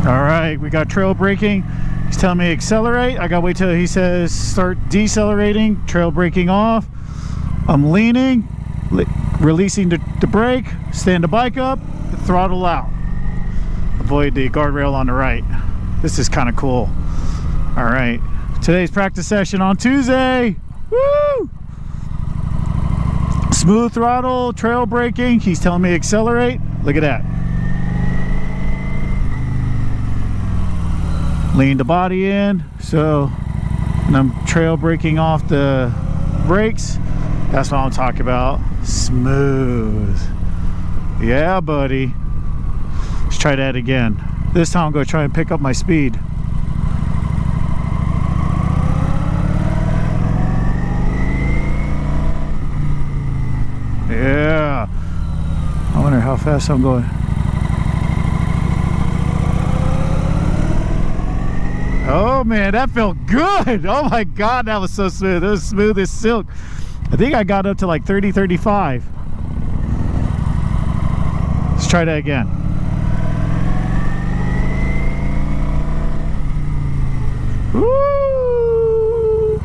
All right, we got trail braking. He's telling me accelerate. I gotta wait till he says start decelerating. Trail braking off. I'm leaning, releasing the brake, stand the bike up, throttle out. Avoid the guardrail on the right. This is kind of cool. All right, today's practice session on Tuesday. Woo! Smooth throttle, trail braking. He's telling me accelerate. Look at that. Lean the body in, so and I'm trail braking off the brakes. That's what I'm talking about. Smooth. Yeah, buddy. Let's try that again. This time I'm going to try and pick up my speed. Yeah. I wonder how fast I'm going. Oh man, that felt good. Oh my God, that was so smooth. It was smooth as silk. I think I got up to like 30, 35. Let's try that again. Woo!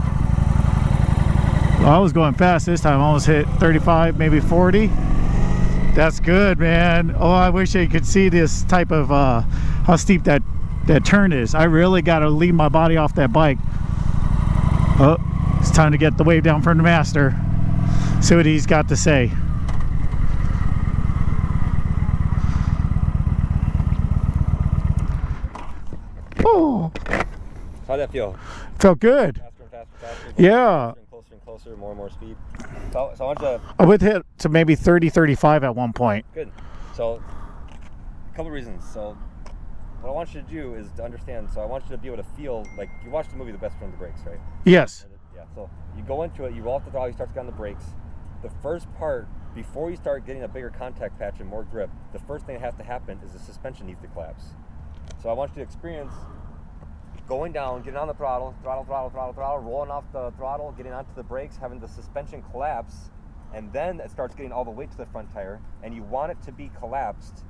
Well, I was going fast this time. I almost hit 35, maybe 40. That's good, man. Oh, I wish I could see this type of how steep that turn is. I really got to lean my body off that bike. Oh, it's time to get the wave down from the master. See what he's got to say. Oh, how'd that feel? Felt good. Faster and faster, faster. Yeah. Closer and closer, more and more speed. So I want you to... I would hit to maybe 30, 35 at one point. Good. So, a couple reasons. So, what I want you to do is to understand. So, I want you to be able to feel like you watched the movie The Best Friend of the Brakes, right? Yes. Yeah. So, you go into it, you roll off the throttle, you start to get on the brakes. The first part, before you start getting a bigger contact patch and more grip, the first thing that has to happen is the suspension needs to collapse. So, I want you to experience going down, getting on the throttle, rolling off the throttle, getting onto the brakes, having the suspension collapse, and then it starts getting all the weight to the front tire, and you want it to be collapsed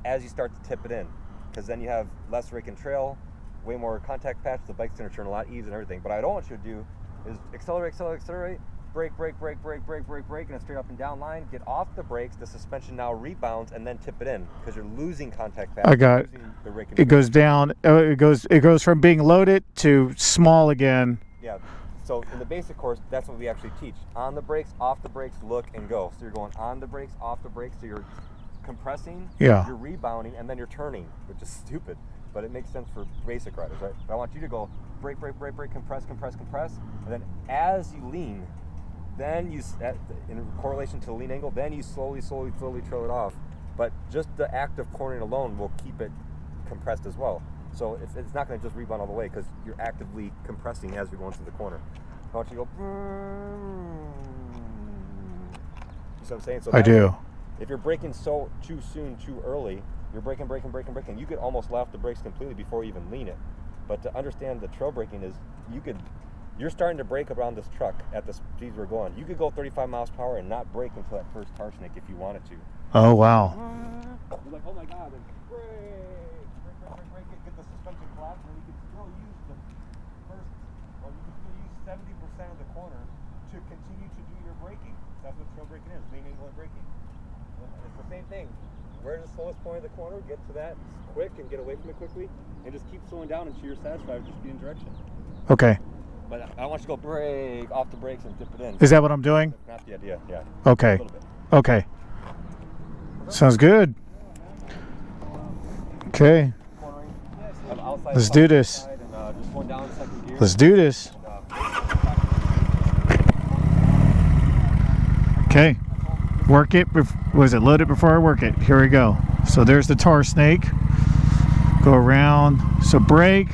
as you start to tip it in, because then you have less rake and trail, way more contact patch, the bike's going to turn a lot easier and everything. But what I don't want you to do is accelerate, brake, in a straight up and down line, get off the brakes, the suspension now rebounds, and then tip it in, because you're losing contact patch. I got the rake and it. Goes down, it goes from being loaded to small again. Yeah. So in the basic course, that's what we actually teach. On the brakes, off the brakes, look and go. So you're going on the brakes, off the brakes, so you're compressing, yeah, you're rebounding, and then you're turning, which is stupid, but it makes sense for basic riders, right? But I want you to go brake, compress, and then as you lean, then you, in correlation to the lean angle, then you slowly trail it off. But just the act of cornering alone will keep it compressed as well. So it's not going to just rebound all the way, because you're actively compressing as you're going through the corner. I want you to go. You see what I'm saying? So I do. If you're braking too soon, too early, you're braking. You could almost let off the brakes completely before you even lean it. But to understand the trail braking is, you're starting to brake around this truck at the speeds we're going. You could go 35 miles per hour and not brake until that first tar snake if you wanted to. Oh wow. You're like, oh my God, and brake, get the suspension collapse, and you can still use the first, or you can still use 70% of the corner to continue to do your braking. That's what trail braking is, lean angle and braking. It's the same thing. Where's the slowest point of the corner? Get to that quick and get away from it quickly, and just keep slowing down until you're satisfied with just being in direction. Okay. But I don't want you to go brake, off the brakes, and dip it in. Is that what I'm doing? That's not the idea, yeah. Okay. Okay. Sounds good. Okay. Let's do this. Let's do this. Okay. Work it. Was it loaded before I work it? Here we go. So there's the tar snake. Go around. So brake.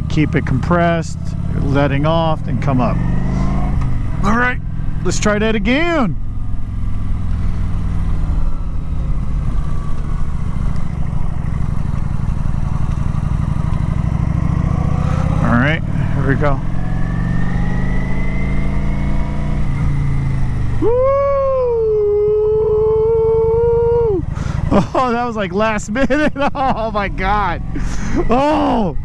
Keep it compressed. Letting off. Then come up. All right. Let's try that again. All right. Here we go. Woo! Oh, that was like last minute. Oh my God. Oh,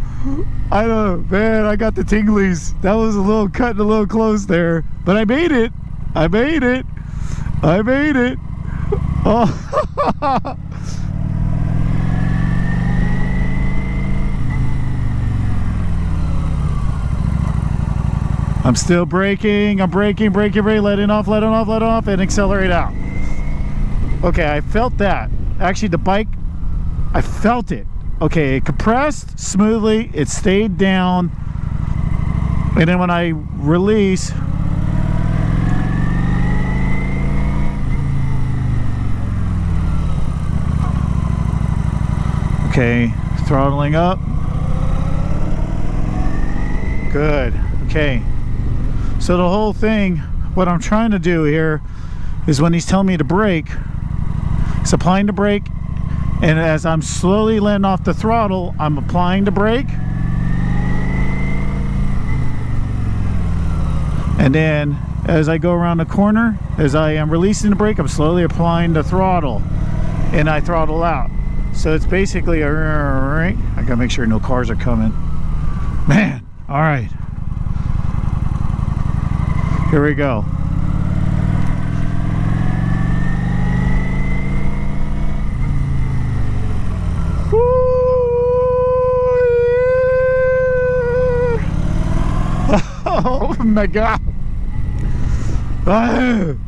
I don't know, man. I got the tinglies. That was a little cutting a little close there, but I made it. I made it. I made it. Oh. I'm still braking. I'm braking, letting off, and accelerate out. Okay, I felt that. Actually, the bike, I felt it. Okay, it compressed smoothly. It stayed down. And then when I release, okay, throttling up. Good. Okay. So the whole thing, what I'm trying to do here is when he's telling me to brake, he's applying the brake, and as I'm slowly letting off the throttle, I'm applying the brake. And then as I go around the corner, as I am releasing the brake, I'm slowly applying the throttle, and I throttle out. So it's basically a, I gotta make sure no cars are coming. Man, all right. Here we go. Oh my God. Oh,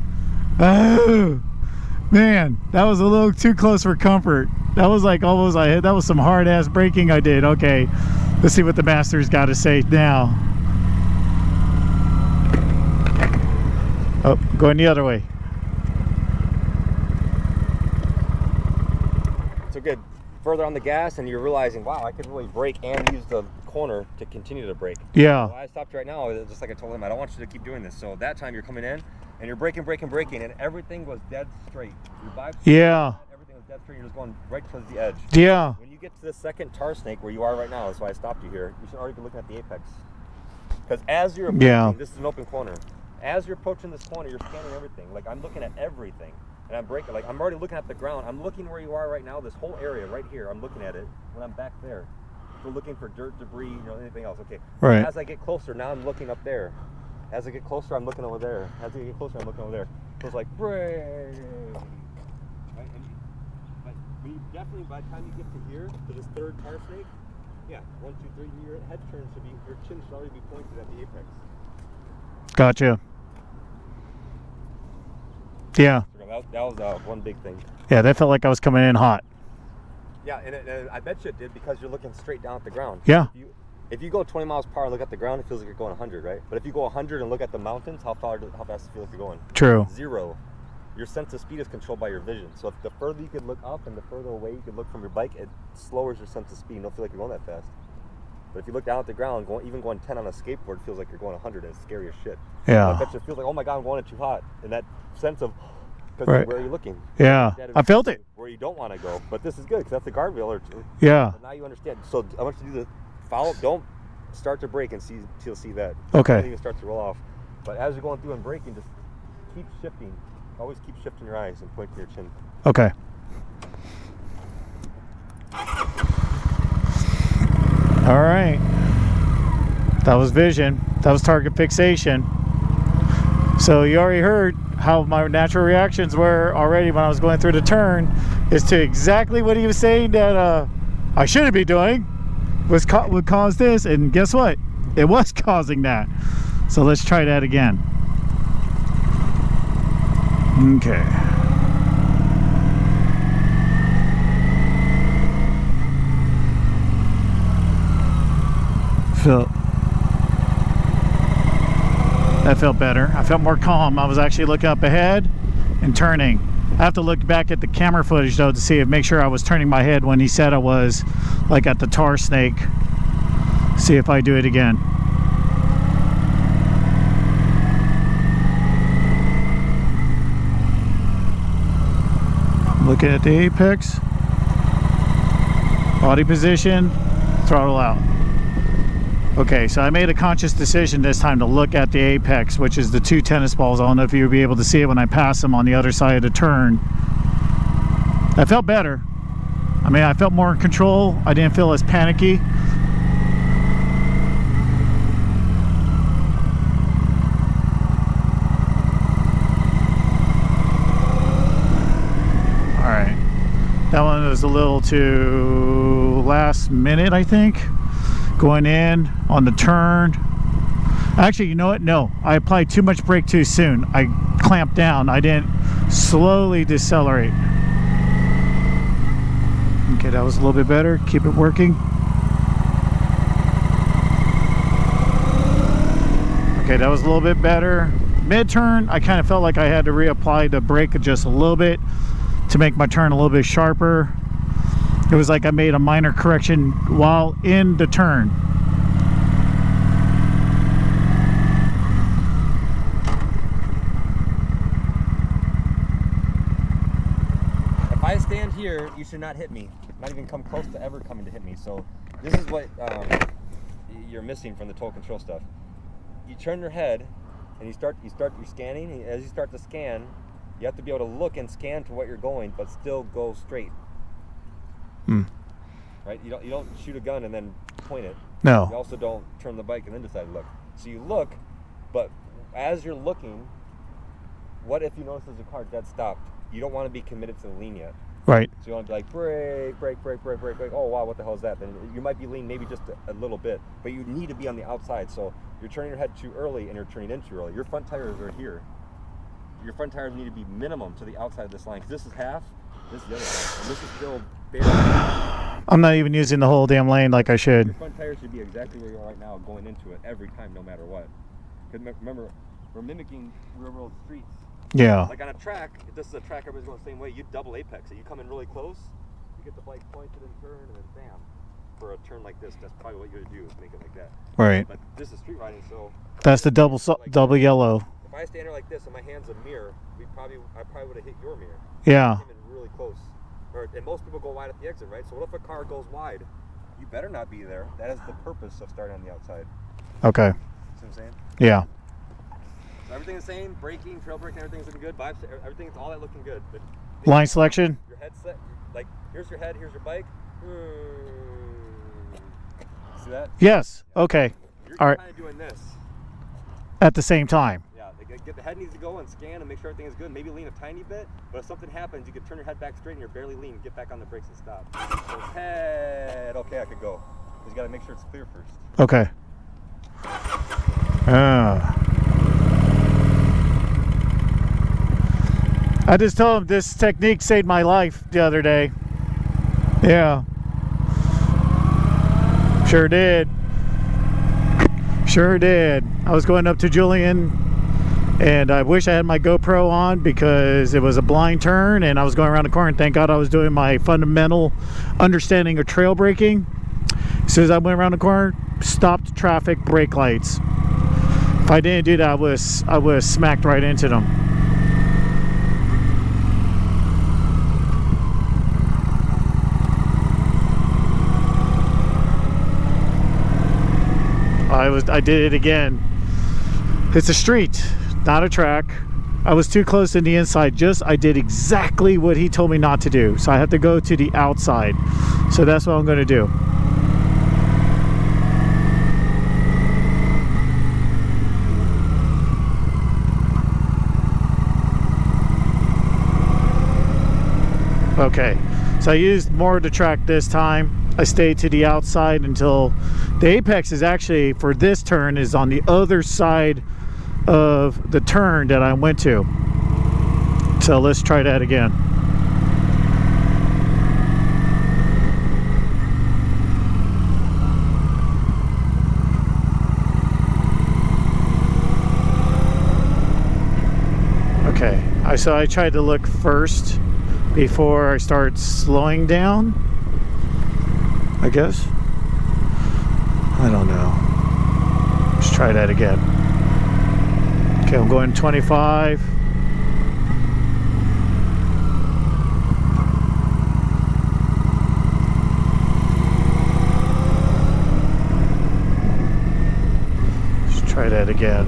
man, that was a little too close for comfort. That was like almost, that was some hard ass braking I did. Okay, let's see what the master's got to say now. Oh, going the other way. So good. Further on the gas, and you're realizing, wow, I could really brake and use the corner to continue to brake. Yeah. So I stopped right now, just like I told him, I don't want you to keep doing this. So that time you're coming in, and you're braking, and everything was dead straight. Your bike, yeah. Everything was dead straight. You're just going right towards the edge. Yeah. When you get to the second tar snake where you are right now, that's why I stopped you here. You should already be looking at the apex. Because as you're approaching, this is an open corner. As you're approaching this corner, you're scanning everything. Like, I'm looking at everything, and I'm braking. Like, I'm already looking at the ground. I'm looking where you are right now. This whole area right here, I'm looking at it when I'm back there. We're looking for dirt, debris, you know, anything else. Okay. Right. As I get closer, now I'm looking up there. As I get closer, I'm looking over there. As I get closer, I'm looking over there. So it's like, brake. Right? But you definitely, by the time you get to here, to this third tar snake, yeah, 1, 2, 3, your head turn should be, your chin should already be pointed at the apex. Gotcha. Yeah. That was one big thing. Yeah, that felt like I was coming in hot. Yeah, and I bet you it did because you're looking straight down at the ground. Yeah. If you go 20 miles per hour and look at the ground, it feels like you're going 100, right? But if you go 100 and look at the mountains, how fast does it feel like you're going? True. 0. Your sense of speed is controlled by your vision. So if the further you could look up and the further away you could look from your bike, it lowers your sense of speed. You don't feel like you're going that fast. But if you look down at the ground, even going 10 on a skateboard feels like you're going 100, and it's scary as shit. Yeah. I bet you it feels like, oh my God, I'm going too hot. And that sense of, right. Where are you looking? Yeah, I felt it. Where you don't want to go. But this is good because that's the guardrail. Or yeah. Now you understand. So I want you to do the follow. Don't start to brake and you'll see that. Okay. Don't even start to roll off. But as you're going through and braking, just keep shifting. Always keep shifting your eyes and pointing your chin. Okay. All right. That was vision. That was target fixation. So you already heard how my natural reactions were already when I was going through the turn, is to exactly what he was saying that I shouldn't be doing would cause this, and guess what? It was causing that. So let's try that again. Okay. That felt better. I felt more calm. I was actually looking up ahead and turning. I have to look back at the camera footage though to see make sure I was turning my head when he said I was, like at the tar snake. See if I do it again. Looking at the apex. Body position. Throttle out. Okay, so I made a conscious decision this time to look at the apex, which is the 2 tennis balls. I don't know if you'll be able to see it when I pass them on the other side of the turn. I felt better. I mean, I felt more in control. I didn't feel as panicky. All right. That one was a little too last minute, I think. Going in on the turn. Actually, you know what? No, I applied too much brake too soon. I clamped down. I didn't slowly decelerate. Okay, that was a little bit better. Keep it working. Okay, that was a little bit better. Mid-turn, I kind of felt like I had to reapply the brake just a little bit to make my turn a little bit sharper. It was like I made a minor correction while in the turn. If I stand here, you should not hit me. Not even come close to ever coming to hit me. So this is what you're missing from the total control stuff. You turn your head and you start you're scanning, and as you start to scan, you have to be able to look and scan to what you're going, but still go straight. Right? You don't shoot a gun and then point it. No. You also don't turn the bike and then decide to look. So you look, but as you're looking, what if you notice there's a car dead stopped? You don't want to be committed to the lean yet. Right. So you want to be like, brake, brake, brake, brake, brake, brake. Oh, wow, what the hell is that? Then you might be lean maybe just a little bit, but you need to be on the outside. So you're turning your head too early and you're turning in too early. Your front tires are here. Your front tires need to be minimum to the outside of this line. Because this is half, this is the other half. And this is still barely. I'm not even using the whole damn lane like I should. Your front tires should be exactly where you are right now going into it every time, no matter what. Because remember, we're mimicking real world streets. Yeah. Like on a track, if this is a track everybody's going the same way, you double apex it. You come in really close, you get the bike pointed and turn, and then bam. For a turn like this, that's probably what you're going to do, is make it like that. Right. But this is street riding, so... That's the double yellow. If I stand here like this and my hand's a mirror, I probably would have hit your mirror. Yeah. I came in really close. And most people go wide at the exit, right? So what if a car goes wide? You better not be there. That is the purpose of starting on the outside. Okay. See what I'm saying? Yeah. So everything the same, braking, trail braking, everything's looking good. Vibes, everything's all that looking good. But Line selection? Your headset, like, here's your head, here's your bike. See that? Yes. Okay. You're All right. kind of doing this. At the same time. Yeah, get the head needs to go and scan and make sure everything is good. Maybe lean a tiny bit, but if something happens, you can turn your head back straight and you're barely lean. Get back on the brakes and stop. So it's head, okay, I could go. Because you got to make sure it's clear first. Okay. I just told him this technique saved my life the other day. Yeah. Sure did. Sure did. I was going up to Julian and I wish I had my GoPro on because it was a blind turn and I was going around the corner, and thank God I was doing my fundamental understanding of trail braking. As soon as I went around the corner, stopped traffic, brake lights. If I didn't do that, I was smacked right into them. I did it again. It's a street, not a track. I was too close in the inside. I did exactly what he told me not to do. So I have to go to the outside. So that's what I'm going to do. Okay, so I used more of the track this time. I stayed to the outside until the apex is actually, for this turn, is on the other side of the turn that I went to. So let's try that again. Okay, so I tried to look first before I start slowing down, I guess. I don't know. Let's try that again. Okay, I'm going 25. Let's try that again.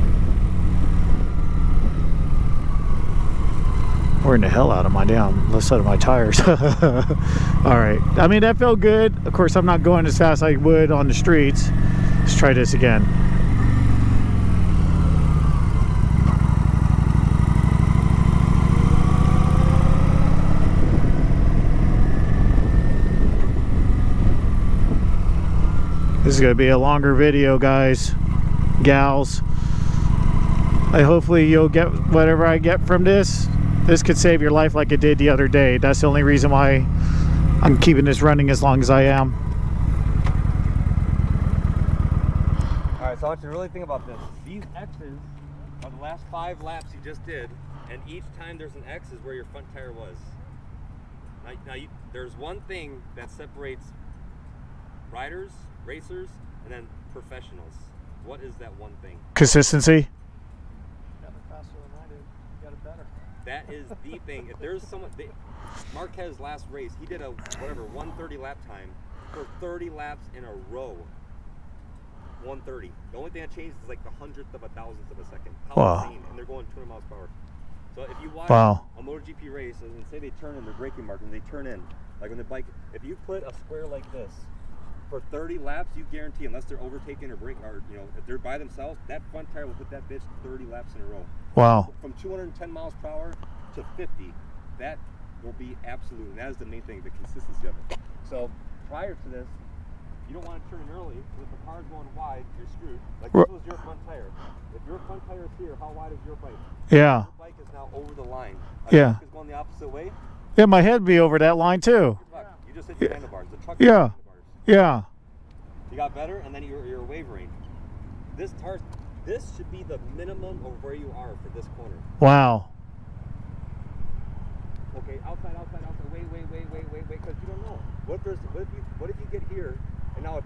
wearing the hell out of my left side of my tires. All right. I mean, that felt good. Of course, I'm not going as fast as I would on the streets. Let's try this again. This is going to be a longer video, guys, gals. Hopefully you'll get whatever I get from this. This could save your life like it did the other day. That's the only reason why I'm keeping this running as long as I am. All right, so I want you to really think about this. These X's are the last 5 laps you just did, and each time there's an X is where your front tire was. There's one thing that separates riders, racers, and then professionals. What is that one thing? Consistency. Got it faster than I did. You got it better. That is the thing. If there's someone, Marquez's last race, he did a 130 lap time for 30 laps in a row. 130. The only thing that changed is like the 100th of a thousandth of a second. How insane! And they're going 200 miles per hour. So if you watch a MotoGP race and say they turn in their braking mark and they turn in, like on the bike, if you put a square like this for 30 laps, you guarantee, unless they're overtaking or braking, or if they're by themselves, that front tire will put that bitch 30 laps in a row. Wow. From 210 miles per hour to 50, that will be absolute, and that is the main thing, the consistency of it. So prior to this, you don't want to turn in early, because if the car's going wide, you're screwed. Like this was your front tire. If your front tire is here, how wide is your bike? Yeah. Your bike is now over the line. Yeah. It's going the opposite way. Yeah, my head be over that line too. You just hit your handlebars. The truck yeah. handlebars. Yeah. You got better, and then you're wavering. This should be the minimum of where you are for this corner. Wow. Okay, outside. Wait, because you don't know. What if you get here, and now a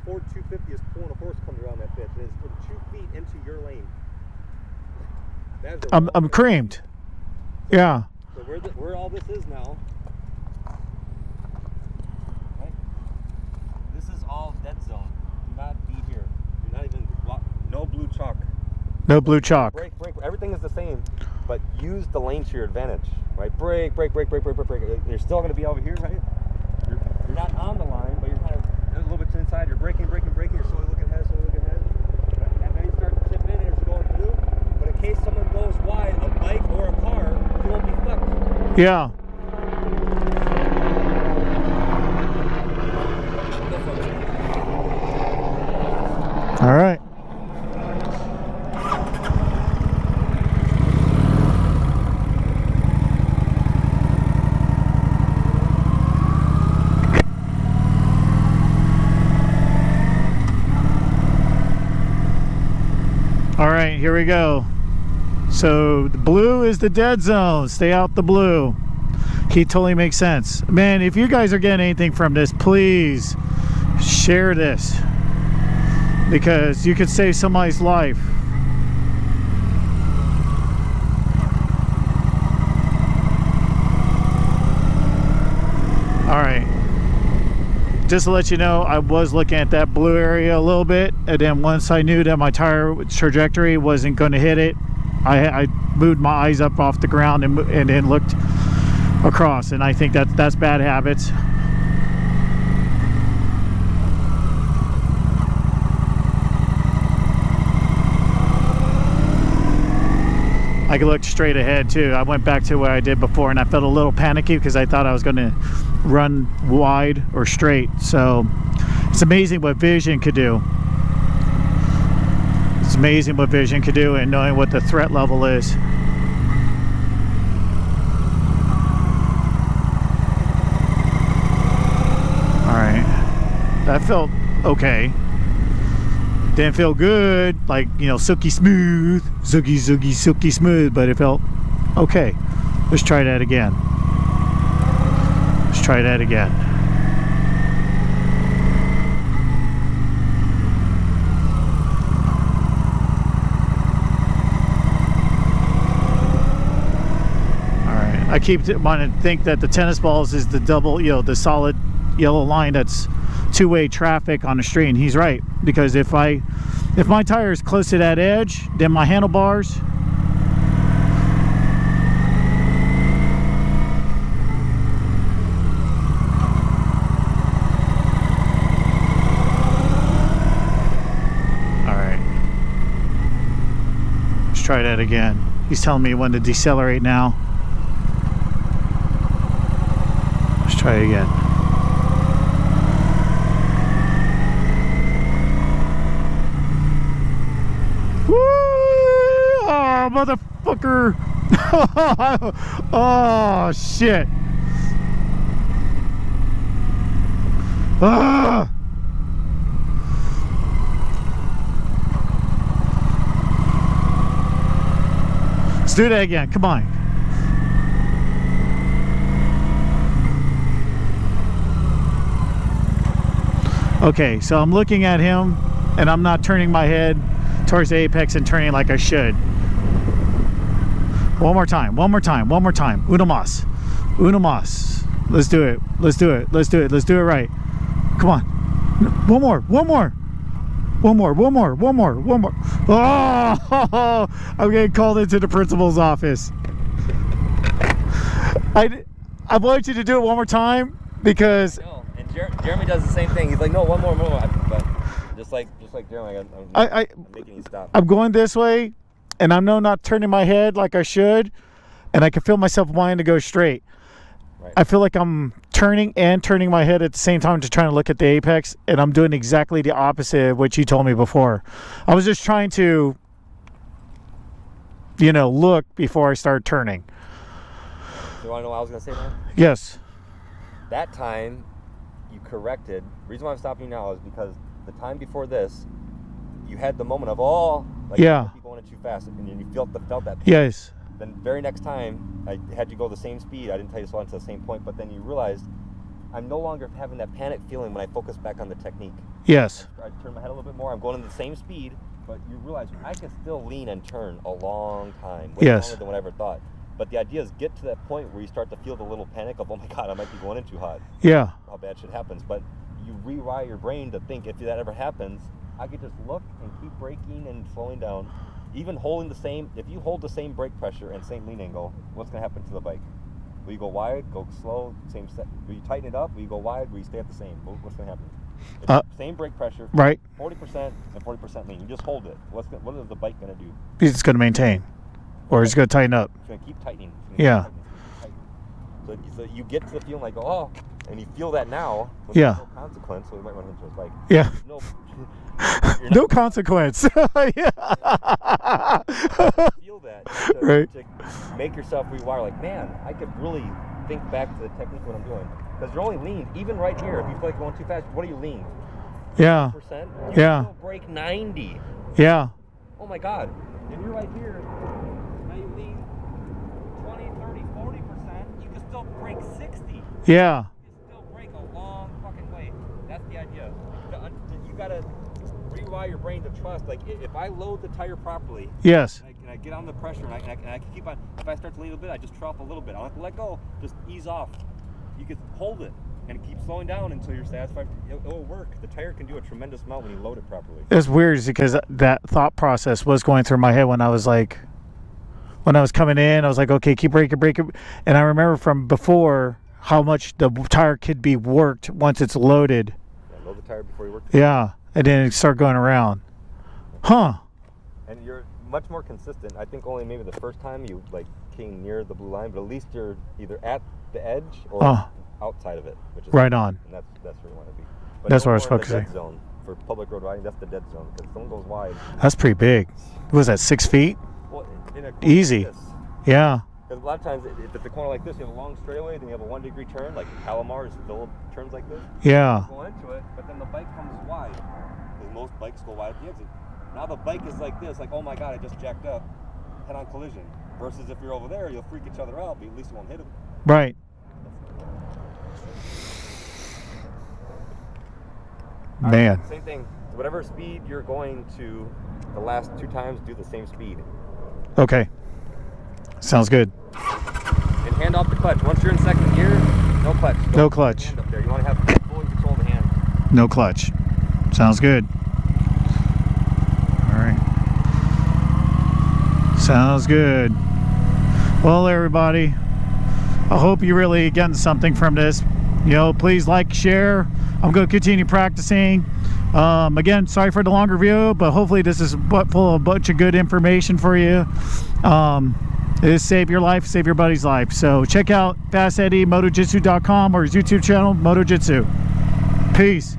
Ford 250 is pulling a horse coming around that bitch, and it's from 2 feet into your lane. I'm creamed. Yeah. So where all this is now. All dead zone. Do not be here. Do not even no blue chalk. No blue chalk. Brake. Everything is the same, but use the lane to your advantage. Right? Brake. You're still going to be over here, right? You're not on the line, but you're kind of a little bit to the inside. You're braking. You're slowly looking ahead. And then you start to tip in, and you're going through. But in case someone goes wide, a bike or a car, you won't be fucked. Yeah. All right. All right, here we go. So the blue is the dead zone. Stay out the blue. He totally makes sense. Man, if you guys are getting anything from this, please share this, because you could save somebody's life. All right, just to let you know, I was looking at that blue area a little bit, and then once I knew that my tire trajectory wasn't going to hit it, I moved my eyes up off the ground and then looked across, and I think that's bad habits. I looked straight ahead too. I went back to what I did before, and I felt a little panicky because I thought I was going to run wide or straight. So it's amazing what vision could do. It's amazing what vision could do, and knowing what the threat level is. Alright, that felt okay. Didn't feel good, like, you know, silky smooth, silky smooth, but it felt okay. Let's try that again. Alright, I keep wanting to think that the tennis balls is the double, you know, the solid yellow line that's two-way traffic on the street, and he's right, because if my tire is close to that edge, then my handlebars try that again. He's telling me when to decelerate now. Let's try it again. Woo! Oh, motherfucker! Oh, shit! Ah! Let's do that again. Come on. Okay, so I'm looking at him and I'm not turning my head towards the apex and turning like I should. One more time. Uno más. Uno más. Let's do it. Let's do it right. Come on. One more. Oh, I'm getting called into the principal's office. I want you to do it one more time because. No, and Jeremy does the same thing. He's like, no, one more. But just like Jeremy, I'm making you stop. I'm going this way, and I'm not turning my head like I should, and I can feel myself wanting to go straight. Right. I feel like I'm turning my head at the same time to trying to look at the apex, and I'm doing exactly the opposite of what you told me before. I was just trying to, look before I start turning. You want to know what I was going to say now? Yes. That time, you corrected. The reason why I'm stopping you now is because the time before this, you had the moment of, yeah, people went too fast, and you felt that. Yes. Then very next time, I had you go the same speed. I didn't tell you to slow down to the same point, but then you realized I'm no longer having that panic feeling when I focus back on the technique. Yes. I turn my head a little bit more. I'm going in the same speed, but you realize I can still lean and turn a long time. Way Yes. longer than what I ever thought. But the idea is get to that point where you start to feel the little panic of, oh my God, I might be going in too hot. Yeah. How bad shit happens. But you rewire your brain to think if that ever happens, I could just look and keep braking and slowing down. Even holding if you hold the same brake pressure and same lean angle, what's going to happen to the bike? Will you go wide, go slow, same set? Will you tighten it up? Will you go wide? Will you stay at the same? What's going to happen? Same brake pressure, right? 40% and 40% lean. You just hold it. What is the bike going to do? It's going to maintain, or it's going to tighten up. It's going to keep tightening. Yeah. So you get to the feeling like, oh, and you feel that now. Yeah. No consequence, so we might run into his bike. Yeah. No consequence. Yeah. Feel that. Right. To make yourself rewire. Like, man, I could really think back to the technique of what I'm doing. Because you're only lean, even right here. If you feel like going too fast, what are you lean? Yeah. 10%? You still brake 90. Yeah. Oh my God. And you're right here. Now you lean 20, 30, 40%. You can still brake 60. Yeah. You can still brake a long fucking way. That's the idea. You gotta rewire your brain to trust. Like, if I load the tire properly, yes, and I get on the pressure, and I can keep on. If I start to lean a bit, I just drop a little bit. I don't have to let go. Just ease off. You can hold it and keep slowing down until you're satisfied. It'll work. The tire can do a tremendous amount when you load it properly. It's weird because that thought process was going through my head when I was coming in. I was like, okay, keep braking. And I remember from before how much the tire could be worked once it's loaded. Yeah, load the tire before you work. Yeah, and then start going around. Huh. And you're much more consistent. I think only maybe the first time you came near the blue line, but at least you're either at the edge or outside of it, which is right on. And that's where you want to be. But that's no where I was more in focusing. The dead zone for public road riding. That's the dead zone because someone goes wide. That's pretty big. What was that, 6 feet? Well, in a corner easy. Like this, yeah. because a lot of times, if it's a corner like this, you have a long straightaway, then you have a 1 degree turn, like Palomar is full of turns like this. Yeah. You go into it, but then the bike comes wide. Because most bikes go wide at the exit. Now the bike is like this, like, oh my God, I just jacked up, head-on collision. Versus if you're over there, you'll freak each other out, but at least you won't hit them. Right. Man. Same thing. Whatever speed you're going to the last 2 times, do the same speed. Okay. Sounds good. And hand off the clutch. Once you're in second gear, no clutch. No clutch. Hand up there. You want to have full control of the hand. No clutch. Sounds good. All right. Sounds good. Well, everybody, I hope you really getting something from this. you know, please like, share. I'm going to continue practicing. Again, sorry for the longer video, but hopefully this is full of a bunch of good information for you. It is save your life, save your buddy's life. So check out FastEddie, Motojitsu.com, or his YouTube channel, Motojitsu. Peace.